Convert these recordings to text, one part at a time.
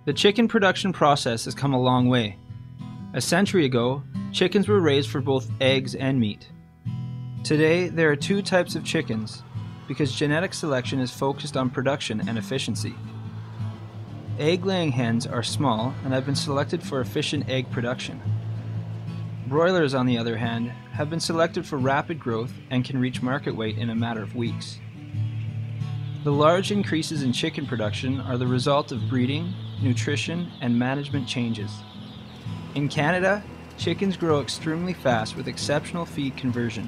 The chicken production process has come a long way. A century ago, chickens were raised for both eggs and meat. Today, there are two types of chickens because genetic selection is focused on production and efficiency. Egg-laying hens are small and have been selected for efficient egg production. Broilers, on the other hand, have been selected for rapid growth and can reach market weight in a matter of weeks. The large increases in chicken production are the result of breeding, nutrition, and management changes. In Canada, chickens grow extremely fast with exceptional feed conversion.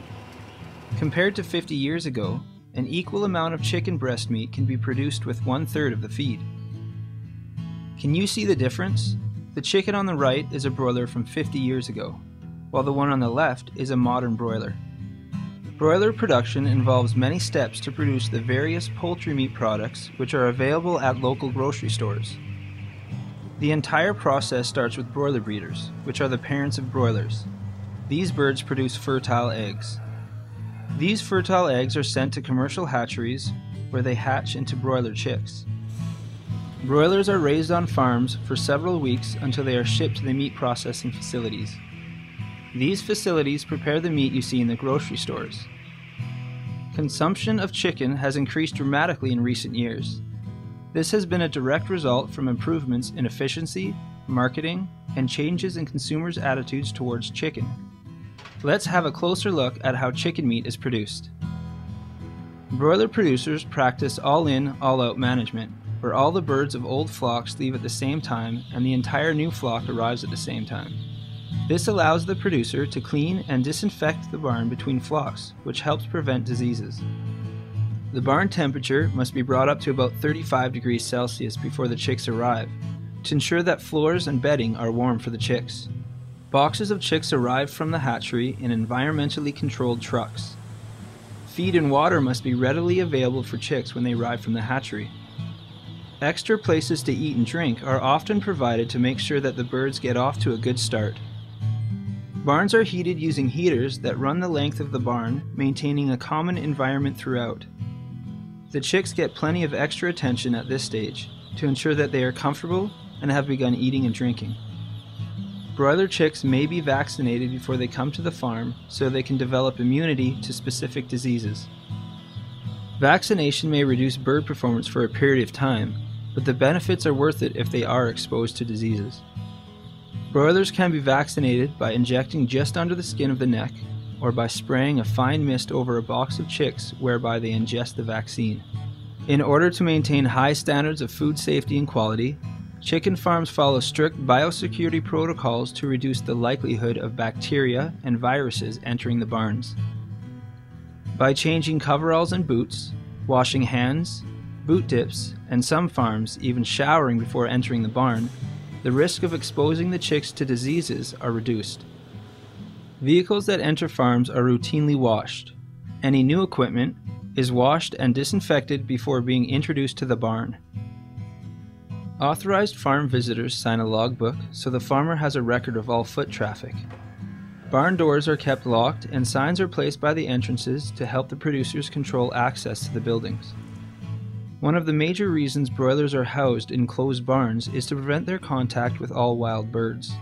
Compared to 50 years ago, an equal amount of chicken breast meat can be produced with 1/3 of the feed. Can you see the difference? The chicken on the right is a broiler from 50 years ago, while the one on the left is a modern broiler. Broiler production involves many steps to produce the various poultry meat products which are available at local grocery stores. The entire process starts with broiler breeders, which are the parents of broilers. These birds produce fertile eggs. These fertile eggs are sent to commercial hatcheries where they hatch into broiler chicks. Broilers are raised on farms for several weeks until they are shipped to the meat processing facilities. These facilities prepare the meat you see in the grocery stores. Consumption of chicken has increased dramatically in recent years. This has been a direct result from improvements in efficiency, marketing, and changes in consumers' attitudes towards chicken. Let's have a closer look at how chicken meat is produced. Broiler producers practice all-in, all-out management, where all the birds of old flocks leave at the same time and the entire new flock arrives at the same time. This allows the producer to clean and disinfect the barn between flocks, which helps prevent diseases. The barn temperature must be brought up to about 35 degrees Celsius before the chicks arrive, to ensure that floors and bedding are warm for the chicks. Boxes of chicks arrive from the hatchery in environmentally controlled trucks. Feed and water must be readily available for chicks when they arrive from the hatchery. Extra places to eat and drink are often provided to make sure that the birds get off to a good start. Barns are heated using heaters that run the length of the barn, maintaining a common environment throughout. The chicks get plenty of extra attention at this stage to ensure that they are comfortable and have begun eating and drinking. Broiler chicks may be vaccinated before they come to the farm so they can develop immunity to specific diseases. Vaccination may reduce bird performance for a period of time, but the benefits are worth it if they are exposed to diseases. Broilers can be vaccinated by injecting just under the skin of the neck or by spraying a fine mist over a box of chicks whereby they ingest the vaccine. In order to maintain high standards of food safety and quality, chicken farms follow strict biosecurity protocols to reduce the likelihood of bacteria and viruses entering the barns. By changing coveralls and boots, washing hands, boot dips, and some farms even showering before entering the barn, the risk of exposing the chicks to diseases are reduced. Vehicles that enter farms are routinely washed. Any new equipment is washed and disinfected before being introduced to the barn. Authorized farm visitors sign a logbook so the farmer has a record of all foot traffic. Barn doors are kept locked and signs are placed by the entrances to help the producers control access to the buildings. One of the major reasons broilers are housed in closed barns is to prevent their contact with all wild birds.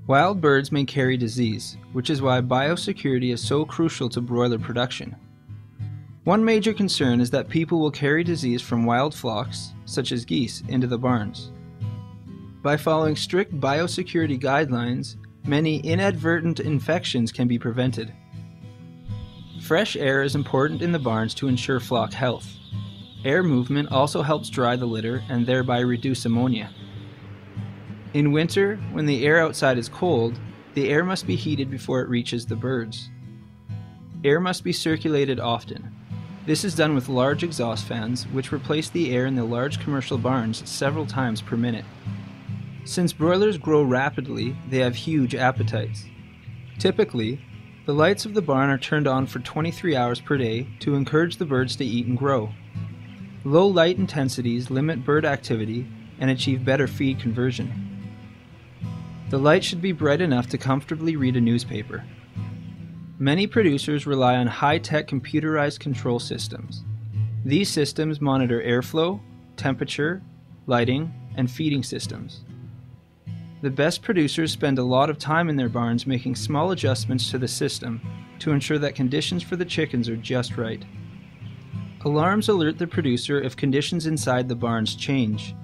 Wild birds may carry disease, which is why biosecurity is so crucial to broiler production. One major concern is that people will carry disease from wild flocks, such as geese, into the barns. By following strict biosecurity guidelines, many inadvertent infections can be prevented. Fresh air is important in the barns to ensure flock health. Air movement also helps dry the litter and thereby reduce ammonia. In winter, when the air outside is cold, the air must be heated before it reaches the birds. Air must be circulated often. This is done with large exhaust fans, which replace the air in the large commercial barns several times per minute. Since broilers grow rapidly, they have huge appetites. Typically, the lights of the barn are turned on for 23 hours per day to encourage the birds to eat and grow. Low light intensities limit bird activity and achieve better feed conversion. The light should be bright enough to comfortably read a newspaper. Many producers rely on high-tech computerized control systems. These systems monitor airflow, temperature, lighting, and feeding systems. The best producers spend a lot of time in their barns making small adjustments to the system to ensure that conditions for the chickens are just right. Alarms alert the producer if conditions inside the barns change.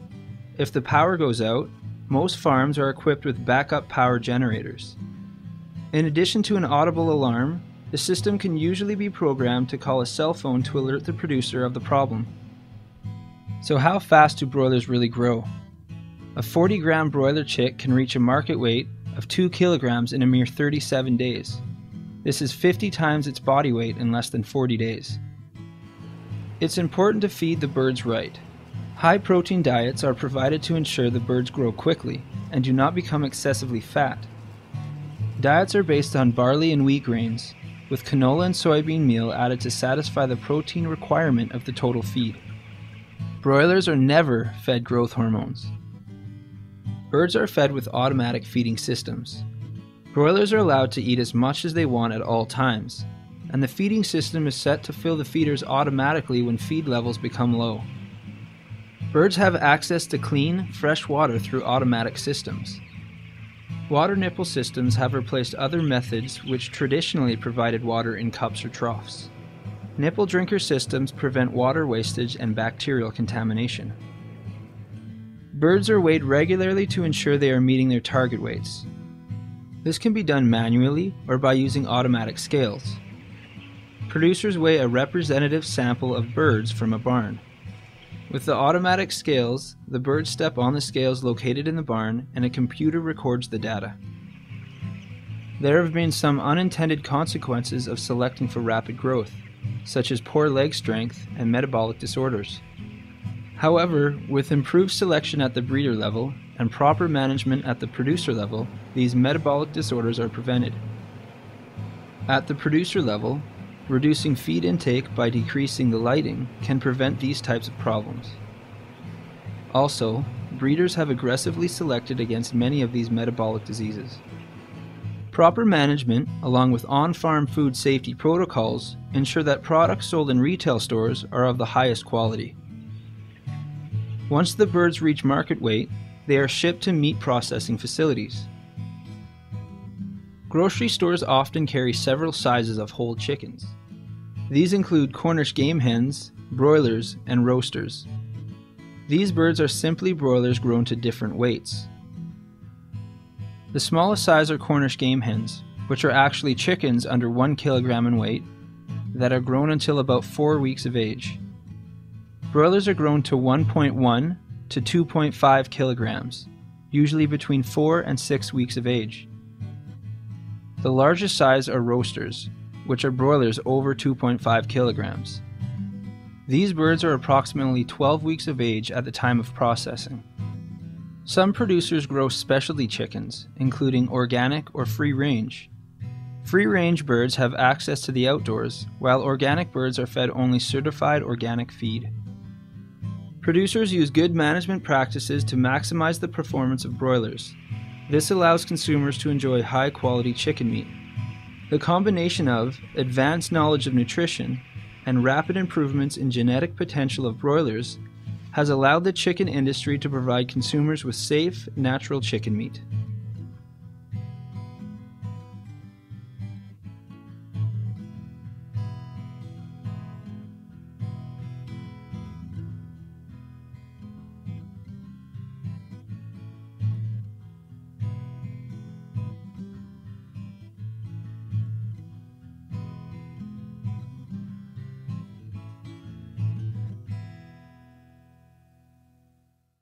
If the power goes out, most farms are equipped with backup power generators. In addition to an audible alarm, the system can usually be programmed to call a cell phone to alert the producer of the problem. So how fast do broilers really grow? A 40-gram broiler chick can reach a market weight of 2 kilograms in a mere 37 days. This is 50 times its body weight in less than 40 days. It's important to feed the birds right. High-protein diets are provided to ensure the birds grow quickly and do not become excessively fat. Diets are based on barley and wheat grains, with canola and soybean meal added to satisfy the protein requirement of the total feed. Broilers are never fed growth hormones. Birds are fed with automatic feeding systems. Broilers are allowed to eat as much as they want at all times, and the feeding system is set to fill the feeders automatically when feed levels become low. Birds have access to clean, fresh water through automatic systems. Water nipple systems have replaced other methods which traditionally provided water in cups or troughs. Nipple drinker systems prevent water wastage and bacterial contamination. Birds are weighed regularly to ensure they are meeting their target weights. This can be done manually or by using automatic scales. Producers weigh a representative sample of birds from a barn. With the automatic scales, the birds step on the scales located in the barn and a computer records the data. There have been some unintended consequences of selecting for rapid growth, such as poor leg strength and metabolic disorders. However, with improved selection at the breeder level and proper management at the producer level, these metabolic disorders are prevented. At the producer level, reducing feed intake by decreasing the lighting can prevent these types of problems. Also, breeders have aggressively selected against many of these metabolic diseases. Proper management, along with on-farm food safety protocols, ensure that products sold in retail stores are of the highest quality. Once the birds reach market weight, they are shipped to meat processing facilities. Grocery stores often carry several sizes of whole chickens. These include Cornish game hens, broilers, and roasters. These birds are simply broilers grown to different weights. The smallest size are Cornish game hens, which are actually chickens under 1 kilogram in weight that are grown until about 4 weeks of age. Broilers are grown to 1.1 to 2.5 kilograms, usually between 4 and 6 weeks of age. The largest size are roasters, which are broilers over 2.5 kilograms. These birds are approximately 12 weeks of age at the time of processing. Some producers grow specialty chickens, including organic or free-range. Free-range birds have access to the outdoors, while organic birds are fed only certified organic feed. Producers use good management practices to maximize the performance of broilers. This allows consumers to enjoy high-quality chicken meat. The combination of advanced knowledge of nutrition and rapid improvements in genetic potential of broilers has allowed the chicken industry to provide consumers with safe, natural chicken meat.